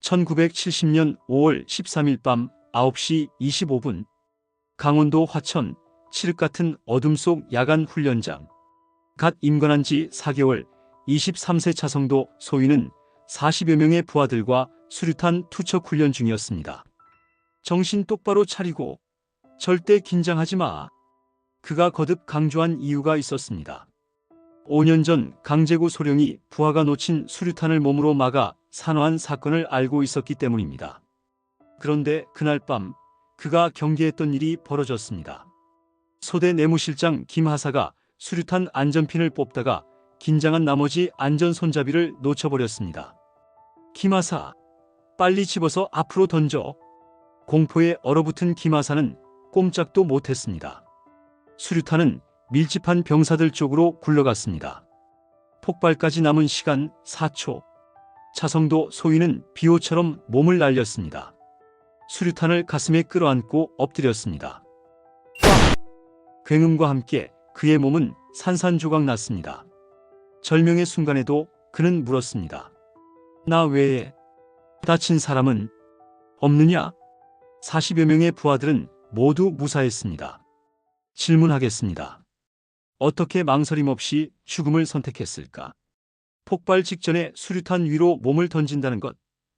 1970년 5월 13일 밤 9시 25분 강원도 화천 칠흑 같은 어둠 속 야간 훈련장. 갓 임관한 지 4개월 23세 차성도 소위는 40여 명의 부하들과 수류탄 투척 훈련 중이었습니다. 정신 똑바로 차리고 절대 긴장하지 마. 그가 거듭 강조한 이유가 있었습니다. 5년 전 강제구 소령이 부하가 놓친 수류탄을 몸으로 막아 산화한 사건을 알고 있었기 때문입니다. 그런데 그날 밤 그가 경계했던 일이 벌어졌습니다. 소대 내무실장 김하사가 수류탄 안전핀을 뽑다가 긴장한 나머지 안전 손잡이를 놓쳐버렸습니다. 김하사, 빨리 집어서 앞으로 던져. 공포에 얼어붙은 김하사는 꼼짝도 못했습니다. 수류탄은 밀집한 병사들 쪽으로 굴러갔습니다. 폭발까지 남은 시간 4초. 차성도 소위는 비호처럼 몸을 날렸습니다. 수류탄을 가슴에 끌어안고 엎드렸습니다. 꽉! 굉음과 함께 그의 몸은 산산조각 났습니다. 절명의 순간에도 그는 물었습니다. 나 외에 다친 사람은 없느냐? 40여 명의 부하들은 모두 무사했습니다. 질문하겠습니다. 어떻게 망설임 없이 죽음을 선택했을까? 폭발 직전에 수류탄 위로 몸을 던진다는 것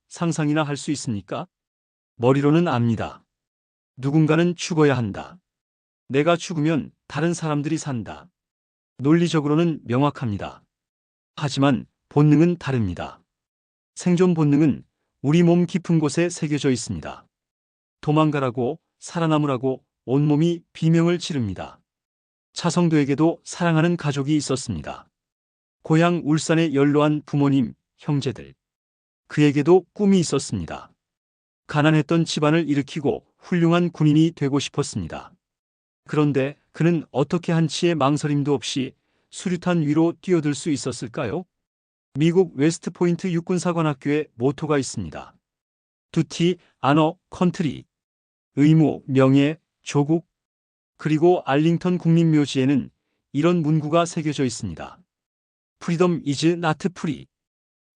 상상이나 할 수 있습니까? 머리로는 압니다. 누군가는 죽어야 한다. 내가 죽으면 다른 사람들이 산다. 논리적으로는 명확합니다. 하지만 본능은 다릅니다. 생존 본능은 우리 몸 깊은 곳에 새겨져 있습니다. 도망가라고, 살아남으라고 온몸이 비명을 지릅니다. 차성도에게도 사랑하는 가족이 있었습니다. 고향 울산에 연로한 부모님, 형제들. 그에게도 꿈이 있었습니다. 가난했던 집안을 일으키고 훌륭한 군인이 되고 싶었습니다. 그런데 그는 어떻게 한치의 망설임도 없이 수류탄 위로 뛰어들 수 있었을까요? 미국 웨스트포인트 육군사관학교에 모토가 있습니다. 두티, 아너, 컨트리. 의무, 명예, 조국. 그리고 알링턴 국립묘지에는 이런 문구가 새겨져 있습니다. Freedom is not free.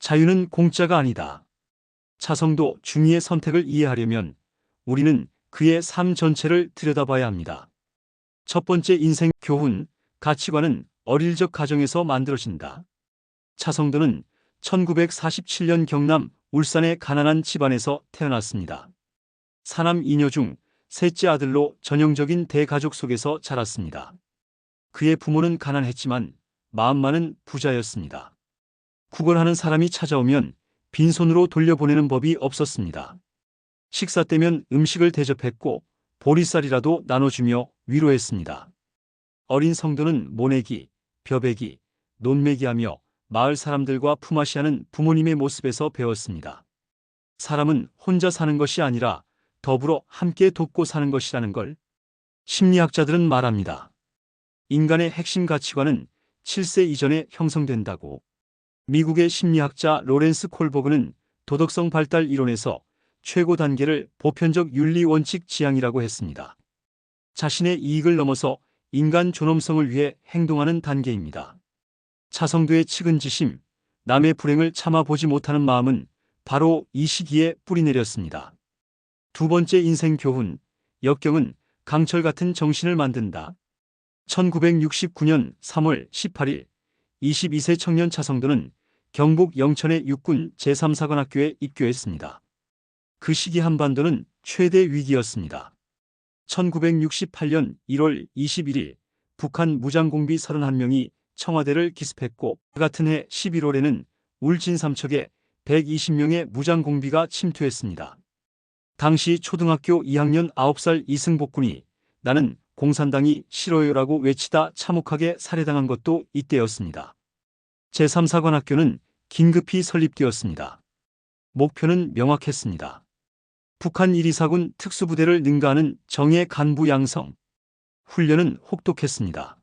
자유는 공짜가 아니다. 차성도 중의의 선택을 이해하려면 우리는 그의 삶 전체를 들여다봐야 합니다. 첫 번째 인생 교훈, 가치관은 어릴 적 가정에서 만들어진다. 차성도는 1947년 경남 울산의 가난한 집안에서 태어났습니다. 사남 2녀 중 셋째 아들로 전형적인 대가족 속에서 자랐습니다. 그의 부모는 가난했지만 마음만은 부자였습니다. 구걸하는 사람이 찾아오면 빈손으로 돌려보내는 법이 없었습니다. 식사 때면 음식을 대접했고 보리쌀이라도 나눠주며 위로했습니다. 어린 성도는 모내기, 벼베기, 논매기하며 마을 사람들과 품앗이하는 부모님의 모습에서 배웠습니다. 사람은 혼자 사는 것이 아니라 더불어 함께 돕고 사는 것이라는 걸 심리학자들은 말합니다. 인간의 핵심 가치관은 7세 이전에 형성된다고. 미국의 심리학자 로렌스 콜버그는 도덕성 발달 이론에서 최고 단계를 보편적 윤리 원칙 지향이라고 했습니다. 자신의 이익을 넘어서 인간 존엄성을 위해 행동하는 단계입니다. 차성도의 측은지심, 남의 불행을 참아보지 못하는 마음은 바로 이 시기에 뿌리내렸습니다. 두 번째 인생 교훈, 역경은 강철 같은 정신을 만든다. 1969년 3월 18일 22세 청년 차성도는 경북 영천의 육군 제3사관학교에 입교했습니다. 그 시기 한반도는 최대 위기였습니다. 1968년 1월 21일 북한 무장공비 31명이 청와대를 기습했고 같은 해 11월에는 울진 삼척에 120명의 무장공비가 침투했습니다. 당시 초등학교 2학년 9살 이승복 군이 나는 공산당이 싫어요라고 외치다 참혹하게 살해당한 것도 이때였습니다. 제3사관학교는 긴급히 설립되었습니다. 목표는 명확했습니다. 북한 124군 특수부대를 능가하는 정예 간부 양성. 훈련은 혹독했습니다.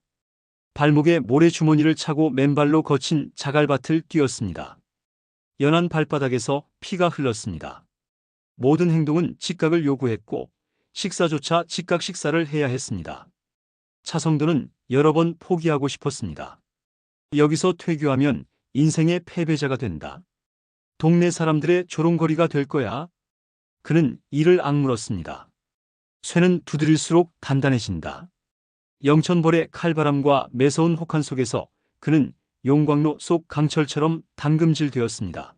발목에 모래주머니를 차고 맨발로 거친 자갈밭을 뛰었습니다. 연한 발바닥에서 피가 흘렀습니다. 모든 행동은 직각을 요구했고 식사조차 직각 식사를 해야 했습니다. 차성도는 여러 번 포기하고 싶었습니다. 여기서 퇴교하면 인생의 패배자가 된다. 동네 사람들의 조롱거리가 될 거야. 그는 이를 악물었습니다. 쇠는 두드릴수록 단단해진다. 영천벌의 칼바람과 매서운 혹한 속에서 그는 용광로 속 강철처럼 담금질 되었습니다.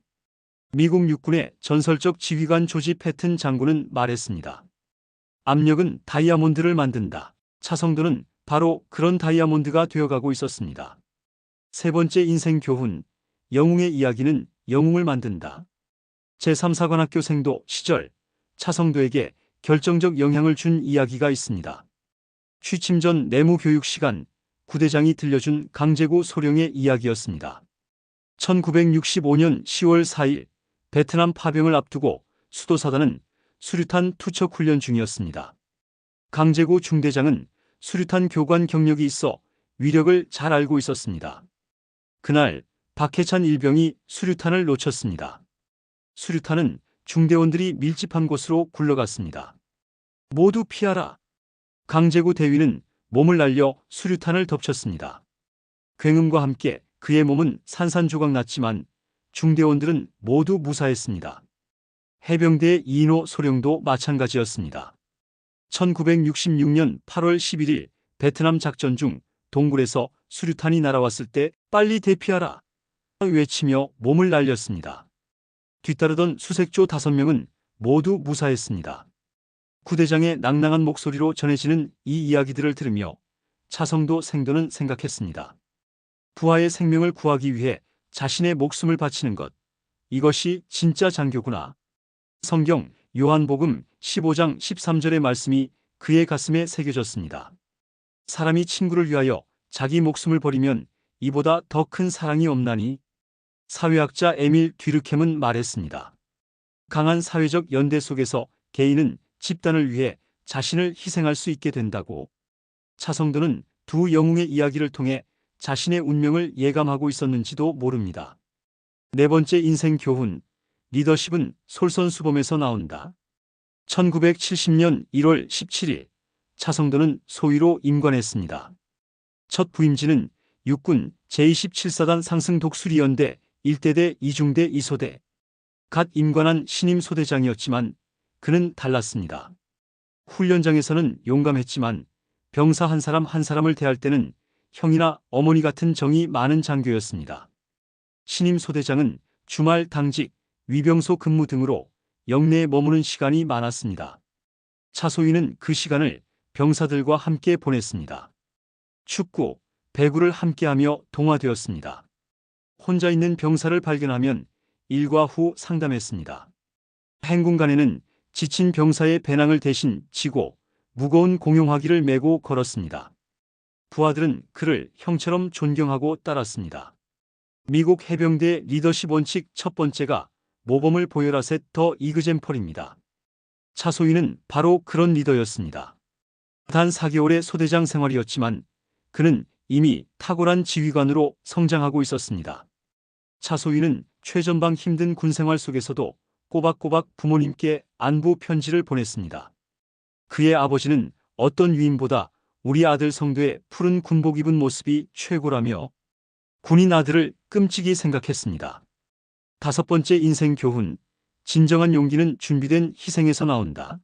미국 육군의 전설적 지휘관 조지 패튼 장군은 말했습니다. 압력은 다이아몬드를 만든다. 차성도는 바로 그런 다이아몬드가 되어가고 있었습니다. 세 번째 인생 교훈, 영웅의 이야기는 영웅을 만든다. 제3사관학교 생도 시절 차성도에게 결정적 영향을 준 이야기가 있습니다. 취침 전 내무교육 시간, 구대장이 들려준 강제구 소령의 이야기였습니다. 1965년 10월 4일 베트남 파병을 앞두고 수도사단은 수류탄 투척 훈련 중이었습니다. 강제구 중대장은 수류탄 교관 경력이 있어 위력을 잘 알고 있었습니다. 그날 박해찬 일병이 수류탄을 놓쳤습니다. 수류탄은 중대원들이 밀집한 곳으로 굴러갔습니다. 모두 피하라. 강제구 대위는 몸을 날려 수류탄을 덮쳤습니다. 굉음과 함께 그의 몸은 산산조각 났지만 중대원들은 모두 무사했습니다. 해병대의 이인호 소령도 마찬가지였습니다. 1966년 8월 11일 베트남 작전 중 동굴에서 수류탄이 날아왔을 때 빨리 대피하라 외치며 몸을 날렸습니다. 뒤따르던 수색조 5명은 모두 무사했습니다. 구대장의 낭낭한 목소리로 전해지는 이 이야기들을 들으며 차성도 생도는 생각했습니다. 부하의 생명을 구하기 위해 자신의 목숨을 바치는 것, 이것이 진짜 장교구나. 성경 요한복음 15장 13절의 말씀이 그의 가슴에 새겨졌습니다. 사람이 친구를 위하여 자기 목숨을 버리면 이보다 더 큰 사랑이 없나니. 사회학자 에밀 뒤르켐은 말했습니다. 강한 사회적 연대 속에서 개인은 집단을 위해 자신을 희생할 수 있게 된다고. 차성도는 두 영웅의 이야기를 통해 자신의 운명을 예감하고 있었는지도 모릅니다. 네 번째 인생 교훈, 리더십은 솔선수범에서 나온다. 1970년 1월 17일 차성도는 소위로 임관했습니다. 첫 부임지는 육군 제27사단 상승 독수리연대 1대대 2중대 2소대. 갓 임관한 신임 소대장이었지만 그는 달랐습니다. 훈련장에서는 용감했지만 병사 한 사람 한 사람을 대할 때는 형이나 어머니 같은 정이 많은 장교였습니다. 신임 소대장은 주말 당직, 위병소 근무 등으로 영내에 머무는 시간이 많았습니다. 차소위는 그 시간을 병사들과 함께 보냈습니다. 축구, 배구를 함께하며 동화되었습니다. 혼자 있는 병사를 발견하면 일과 후 상담했습니다. 행군간에는 지친 병사의 배낭을 대신 지고 무거운 공용화기를 메고 걸었습니다. 부하들은 그를 형처럼 존경하고 따랐습니다. 미국 해병대 리더십 원칙 첫 번째가 모범을 보여라 셋 더 이그젠펄입니다. 차소위는 바로 그런 리더였습니다. 단 4개월의 소대장 생활이었지만 그는 이미 탁월한 지휘관으로 성장하고 있었습니다. 차소위는 최전방 힘든 군생활 속에서도 꼬박꼬박 부모님께 안부 편지를 보냈습니다. 그의 아버지는 어떤 위인보다 우리 아들 성도의 푸른 군복 입은 모습이 최고라며 군인 아들을 끔찍이 생각했습니다. 다섯 번째 인생 교훈, 진정한 용기는 준비된 희생에서 나온다.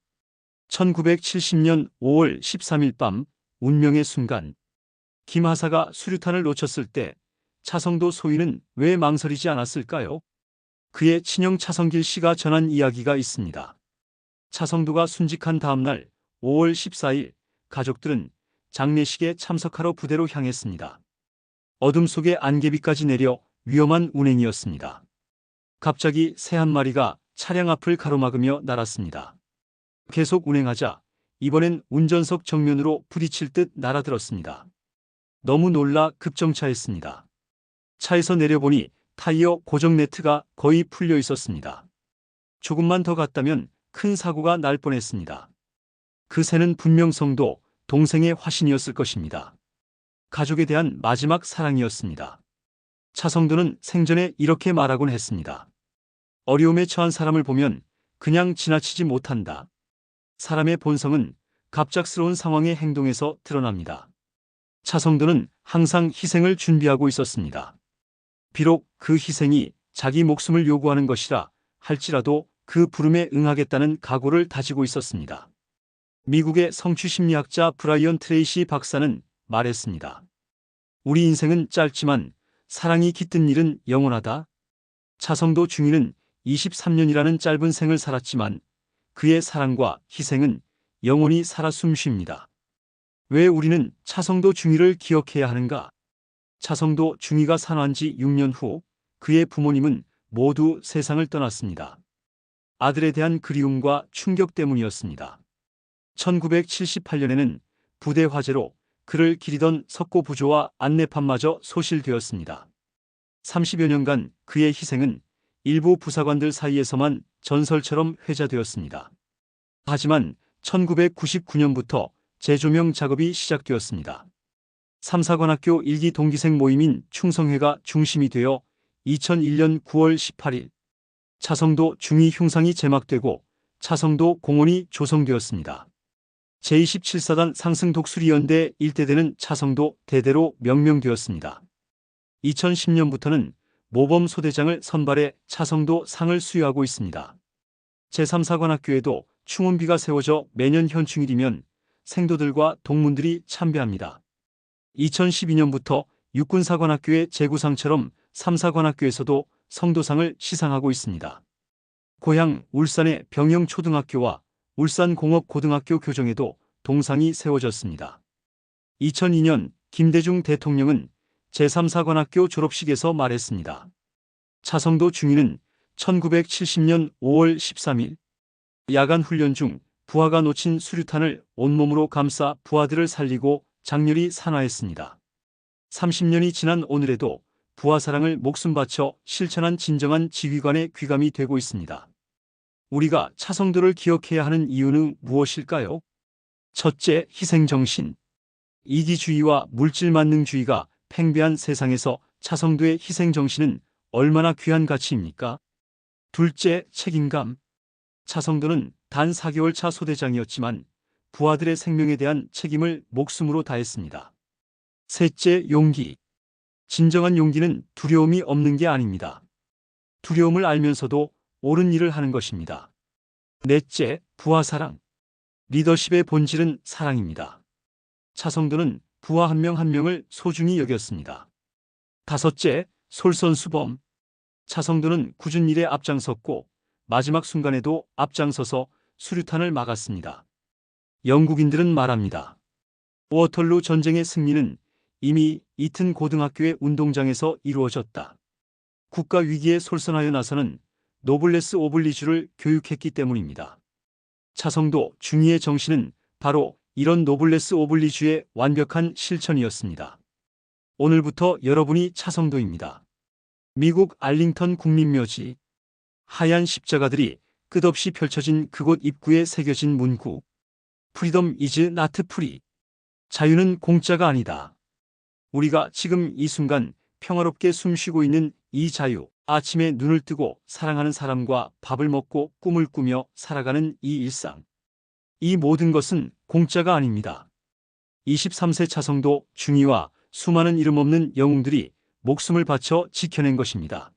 1970년 5월 13일 밤 운명의 순간, 김하사가 수류탄을 놓쳤을 때 차성도 소위는 왜 망설이지 않았을까요? 그의 친형 차성길 씨가 전한 이야기가 있습니다. 차성도가 순직한 다음날 5월 14일 가족들은 장례식에 참석하러 부대로 향했습니다. 어둠 속에 안개비까지 내려 위험한 운행이었습니다. 갑자기 새 한 마리가 차량 앞을 가로막으며 날았습니다. 계속 운행하자 이번엔 운전석 정면으로 부딪힐 듯 날아들었습니다. 너무 놀라 급정차했습니다. 차에서 내려보니 타이어 고정 네트가 거의 풀려 있었습니다. 조금만 더 갔다면 큰 사고가 날 뻔했습니다. 그 새는 분명 성도, 동생의 화신이었을 것입니다. 가족에 대한 마지막 사랑이었습니다. 차성도는 생전에 이렇게 말하곤 했습니다. 어려움에 처한 사람을 보면 그냥 지나치지 못한다. 사람의 본성은 갑작스러운 상황의 행동에서 드러납니다. 차성도는 항상 희생을 준비하고 있었습니다. 비록 그 희생이 자기 목숨을 요구하는 것이라 할지라도 그 부름에 응하겠다는 각오를 다지고 있었습니다. 미국의 성취심리학자 브라이언 트레이시 박사는 말했습니다. 우리 인생은 짧지만 사랑이 깃든 일은 영원하다. 차성도 중위는 23년이라는 짧은 생을 살았지만 그의 사랑과 희생은 영원히 살아 숨쉽니다. 왜 우리는 차성도 중위를 기억해야 하는가? 차성도 중위가 산화한 지 6년 후 그의 부모님은 모두 세상을 떠났습니다. 아들에 대한 그리움과 충격 때문이었습니다. 1978년에는 부대 화재로 그를 기리던 석고부조와 안내판마저 소실되었습니다. 30여 년간 그의 희생은 일부 부사관들 사이에서만 전설처럼 회자되었습니다. 하지만 1999년부터 재조명 작업이 시작되었습니다. 삼사관학교 1기 동기생 모임인 충성회가 중심이 되어 2001년 9월 18일 차성도 중위 흉상이 제막되고 차성도 공원이 조성되었습니다. 제27사단 상승독수리연대 일대대는 차성도 대대로 명명되었습니다. 2010년부터는 모범소대장을 선발해 차성도 상을 수여하고 있습니다. 제3사관학교에도 충원비가 세워져 매년 현충일이면 생도들과 동문들이 참배합니다. 2012년부터 육군사관학교의 제구상처럼 삼사관학교에서도 성도상을 시상하고 있습니다. 고향 울산의 병영초등학교와 울산공업고등학교 교정에도 동상이 세워졌습니다. 2002년 김대중 대통령은 제3사관학교 졸업식에서 말했습니다. 차성도 중위는 1970년 5월 13일 야간 훈련 중 부하가 놓친 수류탄을 온몸으로 감싸 부하들을 살리고 장렬히 산화했습니다. 30년이 지난 오늘에도 부하 사랑을 목숨 바쳐 실천한 진정한 지휘관의 귀감이 되고 있습니다. 우리가 차성도를 기억해야 하는 이유는 무엇일까요? 첫째, 희생정신. 이기주의와 물질만능주의가 팽배한 세상에서 차성도의 희생정신은 얼마나 귀한 가치입니까? 둘째, 책임감. 차성도는 단 4개월 차 소대장이었지만 부하들의 생명에 대한 책임을 목숨으로 다했습니다. 셋째, 용기. 진정한 용기는 두려움이 없는 게 아닙니다. 두려움을 알면서도 옳은 일을 하는 것입니다. 넷째, 부하사랑. 리더십의 본질은 사랑입니다. 차성도는 부하 한 명 한 명을 소중히 여겼습니다. 다섯째, 솔선수범. 차성도는 굳은 일에 앞장섰고 마지막 순간에도 앞장서서 수류탄을 막았습니다. 영국인들은 말합니다. 워털루 전쟁의 승리는 이미 이튼 고등학교의 운동장에서 이루어졌다. 국가 위기에 솔선하여 나서는 노블레스 오블리주를 교육했기 때문입니다. 차성도 중위의 정신은 바로 이런 노블레스 오블리주의 완벽한 실천이었습니다. 오늘부터 여러분이 차성도입니다. 미국 알링턴 국립묘지. 하얀 십자가들이 끝없이 펼쳐진 그곳 입구에 새겨진 문구. 프리덤 이즈 나트 프리. 자유는 공짜가 아니다. 우리가 지금 이 순간 평화롭게 숨쉬고 있는 이 자유, 아침에 눈을 뜨고 사랑하는 사람과 밥을 먹고 꿈을 꾸며 살아가는 이 일상. 이 모든 것은 공짜가 아닙니다. 23세 차성도 중위와 수많은 이름 없는 영웅들이 목숨을 바쳐 지켜낸 것입니다.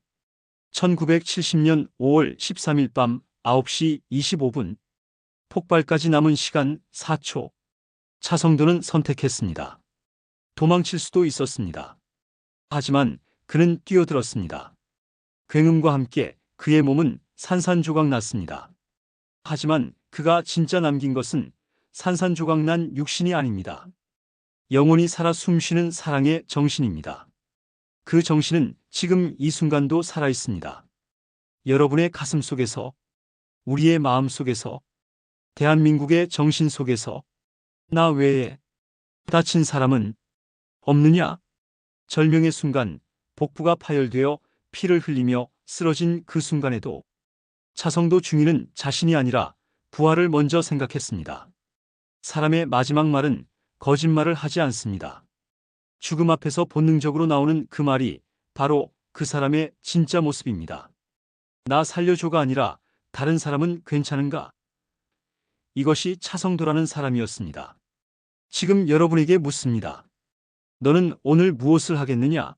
1970년 5월 13일 밤 9시 25분. 폭발까지 남은 시간 4초. 차성도는 선택했습니다. 도망칠 수도 있었습니다. 하지만 그는 뛰어들었습니다. 굉음과 함께 그의 몸은 산산조각 났습니다. 하지만 그가 진짜 남긴 것은 산산조각 난 육신이 아닙니다. 영원히 살아 숨쉬는 사랑의 정신입니다. 그 정신은 지금 이 순간도 살아있습니다. 여러분의 가슴 속에서, 우리의 마음 속에서, 대한민국의 정신 속에서 나 외에 다친 사람은 없느냐? 절명의 순간 복부가 파열되어 피를 흘리며 쓰러진 그 순간에도 차성도 중위는 자신이 아니라 부하를 먼저 생각했습니다. 사람의 마지막 말은 거짓말을 하지 않습니다. 죽음 앞에서 본능적으로 나오는 그 말이 바로 그 사람의 진짜 모습입니다. 나 살려줘가 아니라 다른 사람은 괜찮은가? 이것이 차성도라는 사람이었습니다. 지금 여러분에게 묻습니다. 너는 오늘 무엇을 하겠느냐?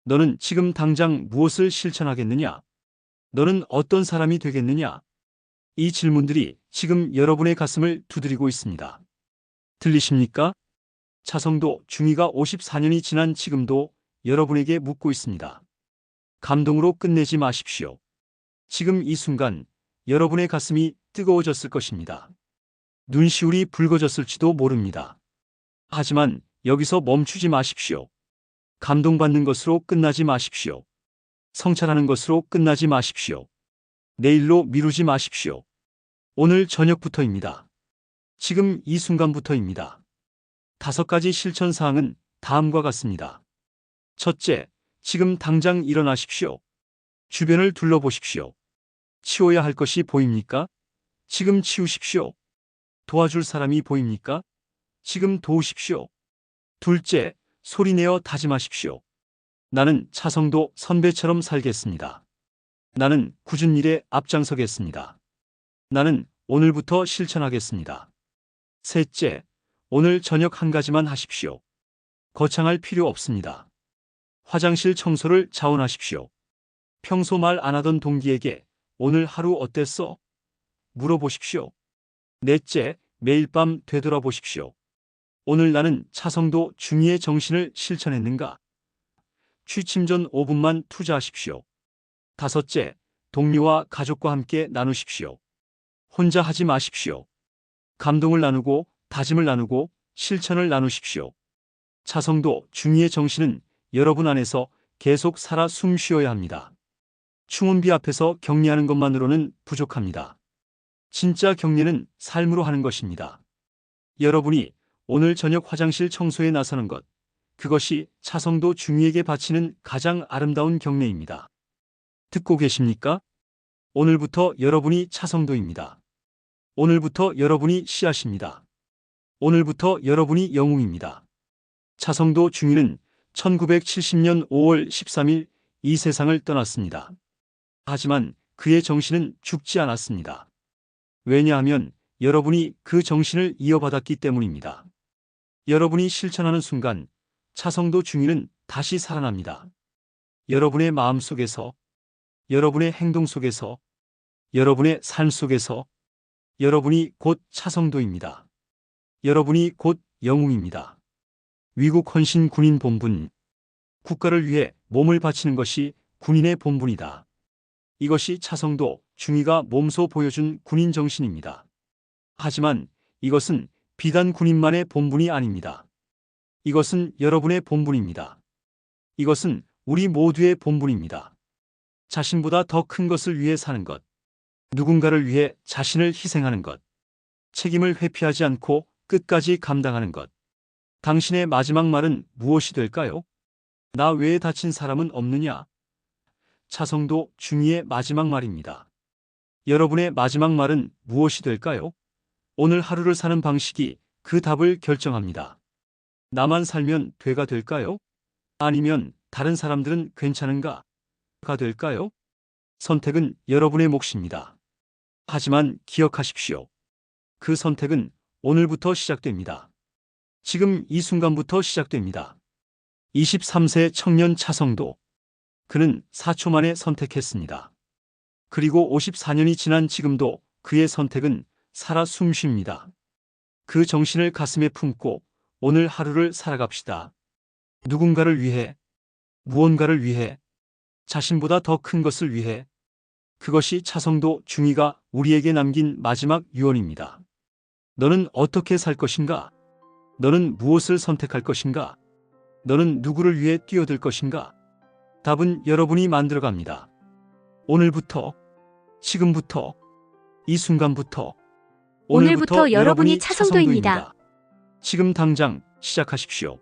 너는 지금 당장 무엇을 실천하겠느냐? 너는 어떤 사람이 되겠느냐? 이 질문들이 지금 여러분의 가슴을 두드리고 있습니다. 들리십니까? 차성도 중위가 54년이 지난 지금도 여러분에게 묻고 있습니다. 감동으로 끝내지 마십시오. 지금 이 순간 여러분의 가슴이 뜨거워졌을 것입니다. 눈시울이 붉어졌을지도 모릅니다. 하지만 여기서 멈추지 마십시오. 감동받는 것으로 끝나지 마십시오. 성찰하는 것으로 끝나지 마십시오. 내일로 미루지 마십시오. 오늘 저녁부터입니다. 지금 이 순간부터입니다. 5가지 실천 사항은 다음과 같습니다. 첫째, 지금 당장 일어나십시오. 주변을 둘러보십시오. 치워야 할 것이 보입니까? 지금 치우십시오. 도와줄 사람이 보입니까? 지금 도우십시오. 둘째, 소리내어 다짐하십시오. 나는 차성도 선배처럼 살겠습니다. 나는 굳은 일에 앞장서겠습니다. 나는 오늘부터 실천하겠습니다. 셋째, 오늘 저녁 한 가지만 하십시오. 거창할 필요 없습니다. 화장실 청소를 자원하십시오. 평소 말 안 하던 동기에게 오늘 하루 어땠어? 물어보십시오. 넷째, 매일 밤 되돌아보십시오. 오늘 나는 차성도 중위의 정신을 실천했는가? 취침 전 5분만 투자하십시오. 다섯째, 동료와 가족과 함께 나누십시오. 혼자 하지 마십시오. 감동을 나누고 다짐을 나누고 실천을 나누십시오. 차성도 중위의 정신은 여러분 안에서 계속 살아 숨쉬어야 합니다. 충운비 앞에서 격려하는 것만으로는 부족합니다. 진짜 격려는 삶으로 하는 것입니다. 여러분이 오늘 저녁 화장실 청소에 나서는 것, 그것이 차성도 중위에게 바치는 가장 아름다운 격려입니다. 듣고 계십니까? 오늘부터 여러분이 차성도입니다. 오늘부터 여러분이 씨앗입니다. 오늘부터 여러분이 영웅입니다. 차성도 중위는 1970년 5월 13일 이 세상을 떠났습니다. 하지만 그의 정신은 죽지 않았습니다. 왜냐하면 여러분이 그 정신을 이어받았기 때문입니다. 여러분이 실천하는 순간 차성도 중위는 다시 살아납니다. 여러분의 마음 속에서, 여러분의 행동 속에서, 여러분의 삶 속에서 여러분이 곧 차성도입니다. 여러분이 곧 영웅입니다. 위국 헌신 군인 본분. 국가를 위해 몸을 바치는 것이 군인의 본분이다. 이것이 차성도 중위가 몸소 보여준 군인 정신입니다. 하지만 이것은 비단 군인만의 본분이 아닙니다. 이것은 여러분의 본분입니다. 이것은 우리 모두의 본분입니다. 자신보다 더 큰 것을 위해 사는 것. 누군가를 위해 자신을 희생하는 것. 책임을 회피하지 않고 끝까지 감당하는 것. 당신의 마지막 말은 무엇이 될까요? 나 외에 다친 사람은 없느냐? 차성도 중위의 마지막 말입니다. 여러분의 마지막 말은 무엇이 될까요? 오늘 하루를 사는 방식이 그 답을 결정합니다. 나만 살면 돼가 될까요? 아니면 다른 사람들은 괜찮은가? 가 될까요? 선택은 여러분의 몫입니다. 하지만 기억하십시오. 그 선택은 오늘부터 시작됩니다. 지금 이 순간부터 시작됩니다. 23세 청년 차성도. 그는 4초 만에 선택했습니다. 그리고 54년이 지난 지금도 그의 선택은 살아 숨쉽니다. 그 정신을 가슴에 품고 오늘 하루를 살아갑시다. 누군가를 위해, 무언가를 위해, 자신보다 더 큰 것을 위해. 그것이 차성도 중위가 우리에게 남긴 마지막 유언입니다. 너는 어떻게 살 것인가? 너는 무엇을 선택할 것인가? 너는 누구를 위해 뛰어들 것인가? 답은 여러분이 만들어갑니다. 오늘부터, 지금부터, 이 순간부터, 오늘부터 여러분이 차성도입니다. 지금 당장 시작하십시오.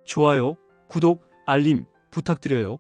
좋아요, 구독, 알림 부탁드려요.